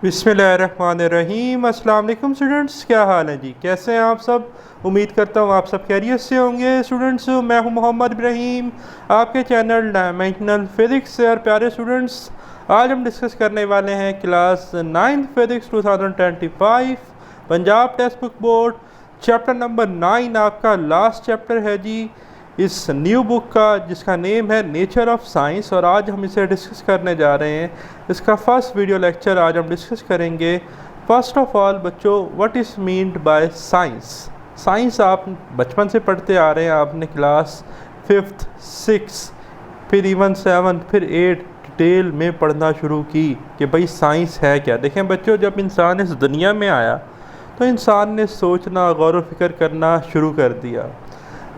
बिस्मिल्लाहिर्रहमानिर्रहीम। अस्सलाम वालेकुम स्टूडेंट्स, क्या हाल है जी? कैसे हैं आप सब? उम्मीद करता हूँ आप सब खैरियत से होंगे। स्टूडेंट्स, मैं हूँ मोहम्मद इब्राहीम, आपके चैनल डायमेंशनल फिज़िक्स से। और प्यारे स्टूडेंट्स, आज हम डिस्कस करने वाले हैं class 9 physics 2025 Punjab text book board chapter number 9। आपका लास्ट चैप्टर है जी इस न्यू बुक का, जिसका नेम है नेचर ऑफ साइंस। और आज हम इसे डिस्कस करने जा रहे हैं। इसका फर्स्ट वीडियो लेक्चर आज हम डिस्कस करेंगे। फर्स्ट ऑफ ऑल बच्चों, what is meant by science? Science आप बचपन से पढ़ते आ रहे हैं, आपने क्लास 5th 6 फिर इवन 7 फिर 8 डिटेल में पढ़ना शुरू की कि भाई साइंस है क्या। देखें बच्चों, जब इंसान इस दुनिया में आया तो इंसान ने सोचना, गौर व फिक्र करना शुरू कर दिया।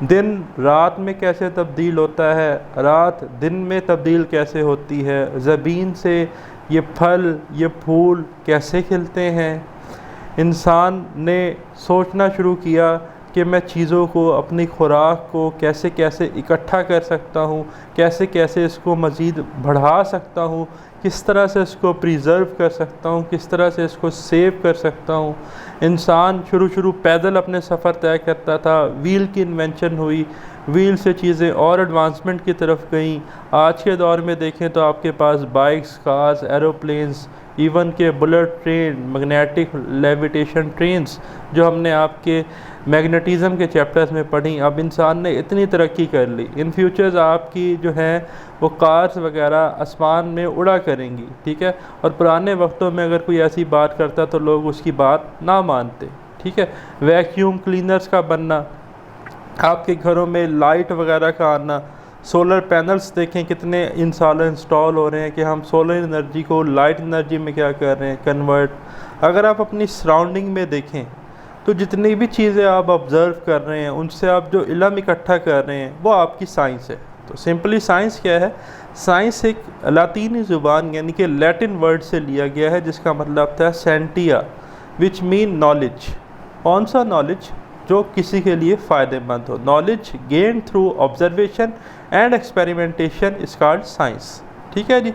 दिन रात में कैसे तब्दील होता है, रात दिन में तब्दील कैसे होती है, ज़मीन से ये फल ये फूल कैसे खिलते हैं। इंसान ने सोचना शुरू किया कि मैं चीज़ों को, अपनी खुराक को कैसे कैसे इकट्ठा कर सकता हूँ, कैसे कैसे इसको मज़ीद बढ़ा सकता हूँ, किस तरह से इसको प्रिज़र्व कर सकता हूँ, किस तरह से इसको सेव कर सकता हूँ। इंसान शुरू पैदल अपने सफ़र तय करता था। व्हील की इन्वेंशन हुई, व्हील से चीज़ें और एडवांसमेंट की तरफ गईं। आज के दौर में देखें तो आपके पास बाइक्स, कार्स, एरोप्लेन्स, इवन के bullet train, magnetic levitation trains, जो हमने आपके मैग्नेटिज़म के चैप्टर्स में पढ़ी। अब इंसान ने इतनी तरक्की कर ली, इन फ्यूचर्स आपकी जो है वो कार्स वगैरह आसमान में उड़ा करेंगी, ठीक है। और पुराने वक्तों में अगर कोई ऐसी बात करता तो लोग उसकी बात ना मानते, ठीक है। वैक्यूम क्लीनर्स का बनना, आपके घरों में लाइट वगैरह का आना, सोलर पैनल्स देखें कितने इंस्टॉल हो रहे हैं कि हम सोलर एनर्जी को लाइट एनर्जी में क्या कर रहे हैं, कन्वर्ट। अगर आप अपनी सराउंडिंग में देखें तो जितनी भी चीज़ें आप ऑब्ज़र्व कर रहे हैं, उनसे आप जो इल्म इकट्ठा कर रहे हैं, वो आपकी साइंस है। तो सिंपली साइंस क्या है? साइंस एक लातीनी ज़ुबान यानी कि लैटिन वर्ड से लिया गया है, जिसका मतलब था सेंटिया, विच मीन नॉलेज। कौन सा नॉलेज? जो किसी के लिए फ़ायदेमंद हो। Knowledge gain through observation and experimentation is called science, ठीक है जी।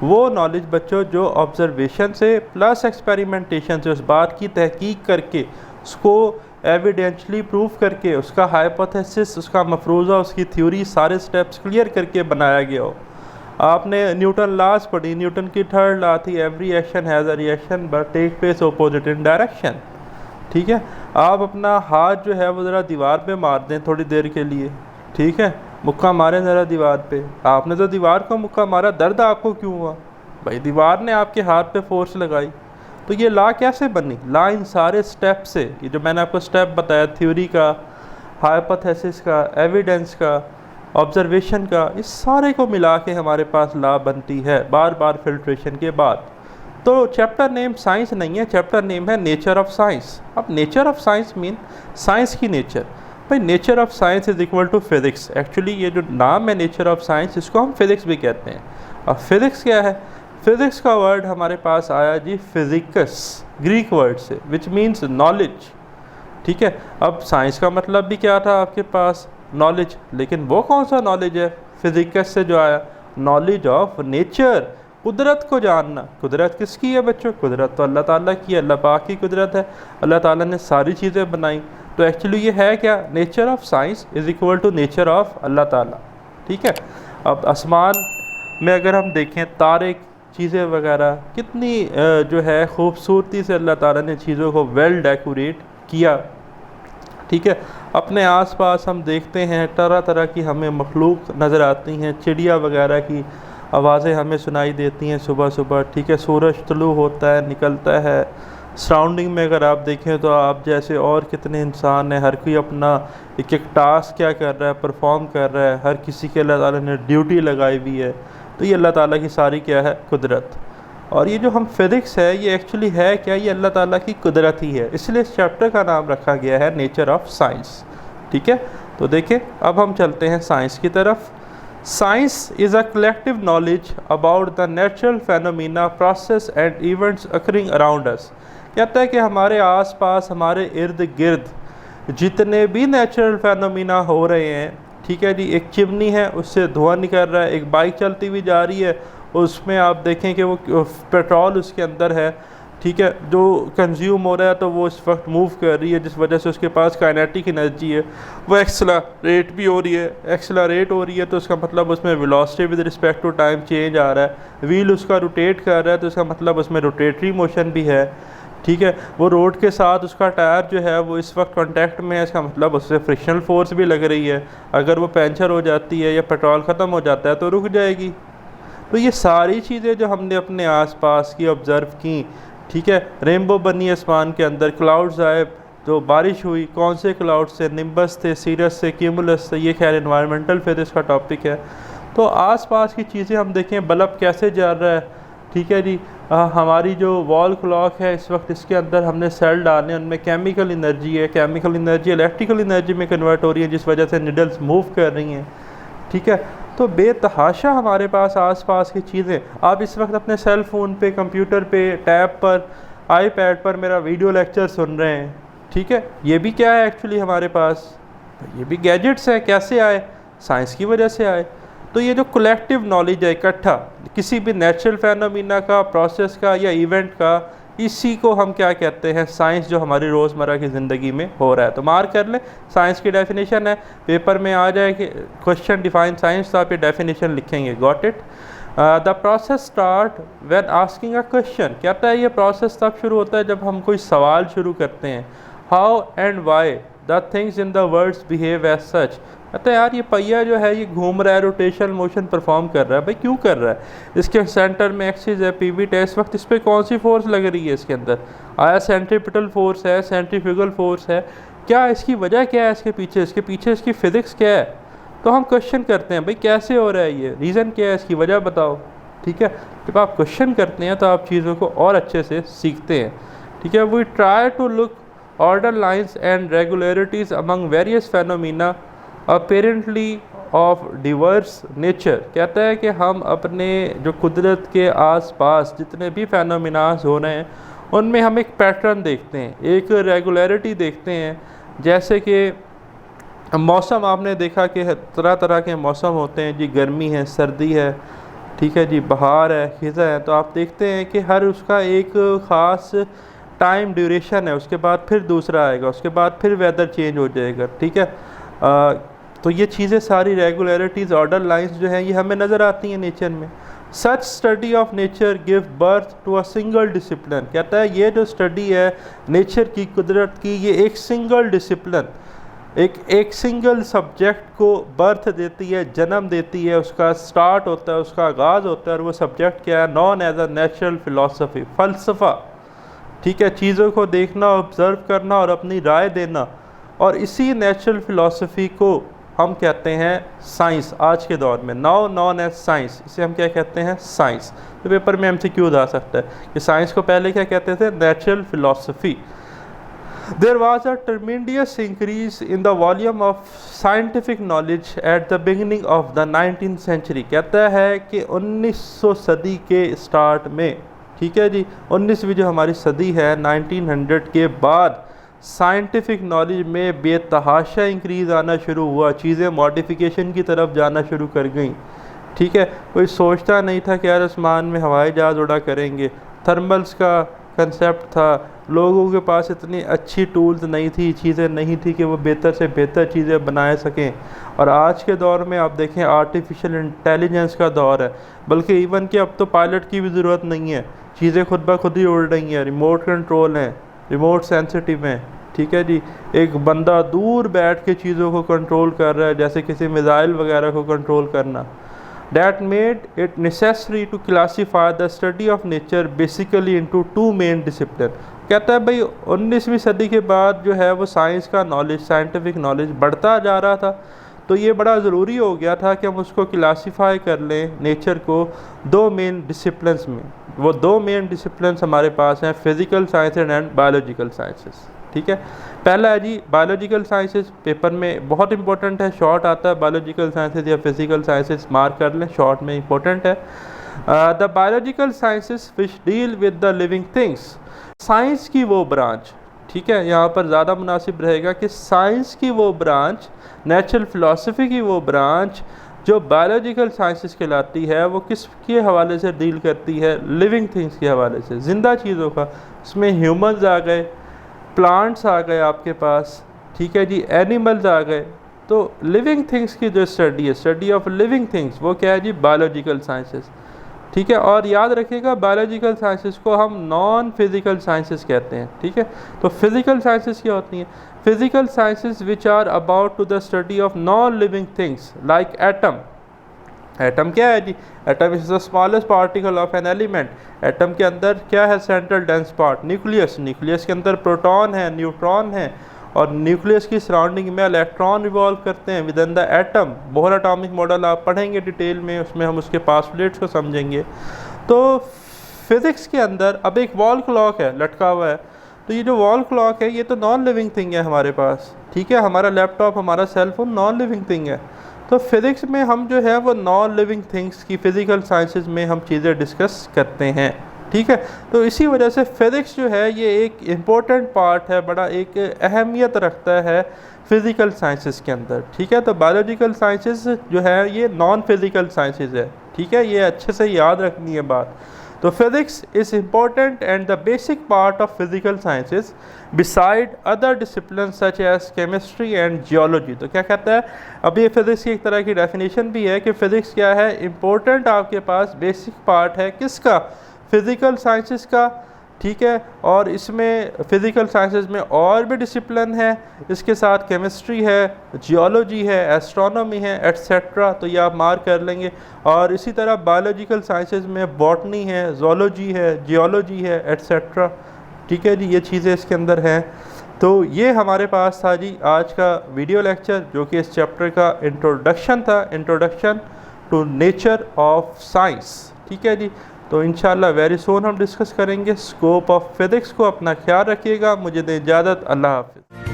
वो नॉलेज बच्चों जो ऑब्जर्वेशन से प्लस एक्सपेरिमेंटेशन से, उस बात की तहकीक करके, उसको एविडेंशली प्रूव करके, उसका हाइपोथेसिस, उसका मफरूज़ा, उसकी थ्योरी, सारे स्टेप्स क्लियर करके बनाया गया हो। आपने न्यूटन लॉज पढ़ी, न्यूटन की थर्ड लॉ थी every action has a reaction but take place opposite in direction, ठीक है। आप अपना हाथ जो है वो ज़रा दीवार पे मार दें थोड़ी देर के लिए, ठीक है, मुक्का मारें ज़रा दीवार पे। आपने तो दीवार को मुक्का मारा, दर्द आपको क्यों हुआ? भाई दीवार ने आपके हाथ पे फोर्स लगाई। तो ये लॉ कैसे बनी? लॉ इन सारे स्टेप से, ये जो मैंने आपको स्टेप बताया, थ्योरी का, हाइपोथेसिस का, एविडेंस का, ऑब्जर्वेशन का, इस सारे को मिला के हमारे पास लॉ बनती है बार बार फिल्ट्रेशन के बाद। तो चैप्टर नेम साइंस नहीं है, चैप्टर नेम है नेचर ऑफ साइंस। अब nature of science mean science की नेचर। भाई nature of science is equal to physics. Actually ये जो नाम है नेचर ऑफ साइंस, इसको हम फिज़िक्स भी कहते हैं। अब फिज़िक्स क्या है? फिज़िक्स का वर्ड हमारे पास आया जी फिजिकस, ग्रीक वर्ड से, विच मीन्स नॉलेज, ठीक है। अब साइंस का मतलब भी क्या था आपके पास? नॉलेज। लेकिन वो कौन सा नॉलेज है फिजिकस से जो आया? नॉलेज ऑफ नेचर, कुदरत को जानना। कुदरत किसकी है बच्चों? कुदरत तो अल्लाह ताला की है, अल्लाह पाक की कुदरत है। अल्लाह ताला ने सारी चीज़ें बनाई। तो एक्चुअली ये है क्या? Nature of science is equal to nature of Allah ताला, ठीक है। अब आसमान में अगर हम देखें, तारे, चीज़ें वगैरह, कितनी जो है ख़ूबसूरती से अल्लाह ताला ने चीज़ों को वेल डेकोरेट किया, ठीक है। अपने आसपास हम देखते हैं तरह तरह की हमें मखलूक नज़र आती हैं, चिड़िया वगैरह की आवाज़ें हमें सुनाई देती हैं सुबह सुबह, ठीक है। सूरज तुलू होता है, निकलता है। सराउंडिंग में अगर आप देखें तो आप जैसे और कितने इंसान हैं, हर कोई अपना एक एक टास्क क्या कर रहा है, परफॉर्म कर रहा है। हर किसी के अल्लाह ताला ने ड्यूटी लगाई हुई है। तो ये अल्लाह ताला की सारी क्या है? कुदरत। और ये जो हम फिज़िक्स है, ये एक्चुअली है क्या? ये अल्लाह ताला की कुदरत ही है। इसलिए इस चैप्टर का नाम रखा गया है नेचर ऑफ साइंस, ठीक है। तो देखें, अब हम चलते हैं साइंस की तरफ। Science is a collective knowledge about the natural phenomena, process and events occurring around us. कहता है कि हमारे आसपास, हमारे इर्द गिर्द जितने भी नेचुरल फेनोमेना हो रहे हैं, ठीक है जी। एक चिमनी है, उससे धुआं निकल रहा है। एक बाइक चलती हुई जा रही है, उसमें आप देखें कि वो पेट्रोल उसके अंदर है, ठीक है, जो कंज्यूम हो रहा है तो वो इस वक्त मूव कर रही है, जिस वजह से उसके पास काइनेटिक एनर्जी है वो एक्सेलरेट भी हो रही है। एक्सेलरेट हो रही है तो उसका मतलब उसमें velocity with respect to time change आ रहा है। व्हील उसका रोटेट कर रहा है तो इसका मतलब उसमें रोटेटरी मोशन भी है। ठीक है, वो रोड के साथ उसका टायर जो है वो इस वक्त कांटेक्ट में है, इसका मतलब उससे फ्रिक्शनल फोर्स भी लग रही है। अगर वो पंचर हो जाती है या पेट्रोल ख़त्म हो जाता है तो रुक जाएगी। तो ये सारी चीज़ें जो हमने अपने आसपास की ऑब्ज़र्व की, ठीक है, रेनबो बनी आसमान के अंदर, क्लाउड्स आए तो बारिश हुई, कौन से क्लाउड से, निम्बस थे, सीरस से, क्यूमुलस से, ये खैर एनवायरमेंटल फिजिक्स का टॉपिक है। तो आसपास की चीज़ें हम देखें, बल्ब कैसे जल रहा है, ठीक है जी, हमारी जो वॉल क्लॉक है इस वक्त इसके अंदर हमने सेल डालने, उनमें केमिकल एनर्जी है, केमिकल एनर्जी इलेक्ट्रिकल एनर्जी में कन्वर्ट हो रही है जिस वजह से निडल्स मूव कर रही हैं। ठीक है, तो बेतहाशा हमारे पास आसपास की चीज़ें। आप इस वक्त अपने सेल फ़ोन पे, कंप्यूटर पे, टैब पर, आईपैड पर मेरा वीडियो लेक्चर सुन रहे हैं। ठीक है, ये भी क्या है एक्चुअली हमारे पास, ये भी गैजेट्स हैं। कैसे आए? साइंस की वजह से आए। तो ये जो कलेक्टिव नॉलेज है इकट्ठा किसी भी नेचुरल फेनोमेना का, प्रोसेस का या इवेंट का, इसी को हम क्या कहते हैं? साइंस, जो हमारी रोज़मर्रा की ज़िंदगी में हो रहा है। तो मार्क कर लें, साइंस की डेफिनेशन है, पेपर में आ जाए कि क्वेश्चन डिफाइन साइंस, तो आप ये डेफिनेशन लिखेंगे। Got it? The process start when asking a question. कहता है ये प्रोसेस तब शुरू होता है जब हम कोई सवाल शुरू करते हैं। How and why the things in the worlds behave as such. कहते हैं यार ये पहिया जो है ये घूम रहा है, रोटेशन मोशन परफॉर्म कर रहा है। भाई क्यों कर रहा है? इसके सेंटर में एक्सिस है, पीविट है, इस वक्त इस पर कौन सी फोर्स लग रही है इसके अंदर? आया सेंट्रीपिटल फोर्स है, सेंट्रीफ्यूगल फोर्स है? क्या इसकी वजह क्या है इसके पीछे? इसकी फिजिक्स क्या है? तो हम क्वेश्चन करते हैं, भाई कैसे हो रहा है ये, रीज़न क्या है, इसकी वजह बताओ। ठीक है, जब आप क्वेश्चन करते हैं तो आप चीज़ों को और अच्छे से सीखते हैं। ठीक है, we try to look order lines and regularities among various phenomena apparently of diverse nature. कहता है कि हम अपने जो कुदरत के आसपास जितने भी फेनोमिनास हो रहे हैं उनमें हम एक पैटर्न देखते हैं, एक रेगुलरिटी देखते हैं। जैसे कि मौसम, आपने देखा कि तरह तरह के मौसम होते हैं जी, गर्मी है, सर्दी है, ठीक है जी, बहार है, खिज़ा है। तो आप देखते हैं कि हर उसका एक ख़ास टाइम ड्यूरेशन है, उसके बाद फिर दूसरा आएगा, उसके बाद फिर वेदर चेंज हो जाएगा। ठीक है, तो ये चीज़ें सारी रेगुलरिटीज़, ऑर्डर लाइंस जो हैं ये हमें नज़र आती हैं नेचर में। Such study of nature give birth to a single discipline. कहता है ये जो स्टडी है नेचर की, कुदरत की, ये एक सिंगल डिसिप्लिन, एक सिंगल सब्जेक्ट को बर्थ देती है, जन्म देती है, उसका स्टार्ट होता है, उसका आगाज़ होता है। और वो सब्जेक्ट क्या है? Known as a natural philosophy, फ़लसफ़ा। ठीक है, चीज़ों को देखना, ऑब्ज़र्व करना और अपनी राय देना। और इसी नेचुरल फ़िलासफ़ी को हम कहते हैं साइंस। आज के दौर में नाउ नॉन एज साइंस, इसे हम क्या कहते हैं? साइंस। तो पेपर में MCQ आ सकता है कि साइंस को पहले क्या कहते थे? Natural philosophy. There was a tremendous increase in the volume of scientific knowledge at the beginning of the 19th century। कहता है कि 1900 सदी के स्टार्ट में, ठीक है जी, 19वीं जो हमारी सदी है 1900 के बाद साइंटिफिक नॉलेज में बेतहाशा इंक्रीज़ आना शुरू हुआ। चीज़ें मॉडिफिकेशन की तरफ जाना शुरू कर गई। ठीक है, कोई सोचता नहीं था कि यार आसमान में हवाई जहाज़ उड़ा करेंगे। थर्मल्स का कंसेप्ट था, लोगों के पास इतनी अच्छी टूल्स नहीं थी, चीज़ें नहीं थी कि वो बेहतर से बेहतर चीज़ें बना सकें। और आज के दौर में आप देखें आर्टिफिशियल इंटेलिजेंस का दौर है, बल्कि इवन कि अब तो पायलट की भी ज़रूरत नहीं है, चीज़ें खुद ब खुद ही उड़ रही हैं, रिमोट कंट्रोल हैं, रिमोट सेंसिटिव हैं। ठीक है जी, एक बंदा दूर बैठ के चीज़ों को कंट्रोल कर रहा है, जैसे किसी मिसाइल वगैरह को कंट्रोल करना। That made it necessary to classify the study of nature basically into two main disciplines। कहता है भाई 19वीं सदी के बाद जो है वो साइंस का नॉलेज, साइंटिफिक नॉलेज बढ़ता जा रहा था, तो ये बड़ा ज़रूरी हो गया था कि हम उसको क्लासीफाई कर लें नेचर को दो मेन डिसिप्लिन्स में। वो दो मेन डिसिप्लिन्स हमारे पास हैं, physical sciences and biological sciences. ठीक है, पहला है जी बायोलॉजिकल साइंसेस, पेपर में बहुत इंपॉर्टेंट है, शॉर्ट आता है बायोलॉजिकल साइंसेस या फिजिकल साइंसेस, मार्क कर लें, शॉर्ट में इंपॉर्टेंट है। The biological sciences which deal with the living things. Science की वो ब्रांच, ठीक है, यहाँ पर ज़्यादा मुनासिब रहेगा कि साइंस की वो ब्रांच, नेचुरल फ़िलासफ़ी की वो ब्रांच जो बायोलॉजिकल साइंसेस कहलाती है वो किस के हवाले से डील करती है, लिविंग थिंग्स के हवाले से, ज़िंदा चीज़ों का। इसमें ह्यूमंस आ गए, प्लांट्स आ गए आपके पास, ठीक है जी, एनिमल्स आ गए। तो लिविंग थिंग्स की जो स्टडी है, स्टडी ऑफ लिविंग थिंग्स, वो क्या है जी, बायोलॉजिकल साइंसेस, ठीक है। और याद रखिएगा बायोलॉजिकल साइंसेस को हम नॉन फिज़िकल साइंसेस कहते हैं, ठीक है। तो फिज़िकल साइंसेस क्या होती हैं? Physical sciences which are about to the study of non living things like atom. Atom क्या है जी? Atom is the smallest particle of an element. Atom के अंदर क्या है? Central dense part, nucleus. Nucleus के अंदर प्रोटॉन है, न्यूट्रॉन है, और न्यूक्लियस की सराउंडिंग में इलेक्ट्रॉन रिवॉल्व करते हैं with in the atom. Bohr atomic model आप पढ़ेंगे डिटेल में, उसमें हम उसके पास्टुलेट्स को समझेंगे। तो फिज़िक्स के अंदर अब एक वॉल क्लॉक है, लटका हुआ है। तो ये जो वॉल क्लॉक है ये तो नॉन लिविंग थिंग है हमारे पास, ठीक है। हमारा लैपटॉप, हमारा cell phone non living thing है। तो फिज़िक्स में हम जो है वो नॉन लिविंग थिंग्स की फ़िज़िकल साइंसेस में हम चीज़ें डिस्कस करते हैं, ठीक है। तो इसी वजह से फ़िज़िक्स जो है ये एक इम्पोर्टेंट पार्ट है, बड़ा एक अहमियत रखता है फ़िज़िकल साइंसेस के अंदर, ठीक है। तो बायोलॉजिकल साइंसेस जो है ये नॉन फिज़िकल साइंसेस है, ठीक है। ये अच्छे से याद रखनी है बात। तो physics is important and the basic part of physical sciences beside other discipline such as chemistry and geology. तो क्या कहता है, अब ये फिज़िक्स की एक तरह की डेफिनेशन भी है कि फ़िज़िक्स क्या है, इम्पोर्टेंट आपके पास बेसिक पार्ट है किसका? फिज़िकल साइंसेस का, ठीक है। और इसमें फ़िज़िकल साइंसेस में और भी डिसिप्लिन है, इसके साथ केमिस्ट्री है, जियोलॉजी है, एस्ट्रोनॉमी है, एट्सेट्रा। तो ये आप मार्क कर लेंगे। और इसी तरह बायोलॉजिकल साइंसेस में बॉटनी है, ज़ूलॉजी है, जियोलॉजी है, एट्सेट्रा, ठीक है जी। ये चीज़ें इसके अंदर हैं। तो ये हमारे पास था जी आज का वीडियो लेक्चर, जो कि इस चैप्टर का इंट्रोडक्शन था, introduction to nature of science, ठीक है जी। तो इंशाल्लाह वेरी सून हम डिस्कस करेंगे स्कोप ऑफ फिज़िक्स को। अपना ख्याल रखिएगा, मुझे दें इजाज़त, अल्लाह हाफ़िज़।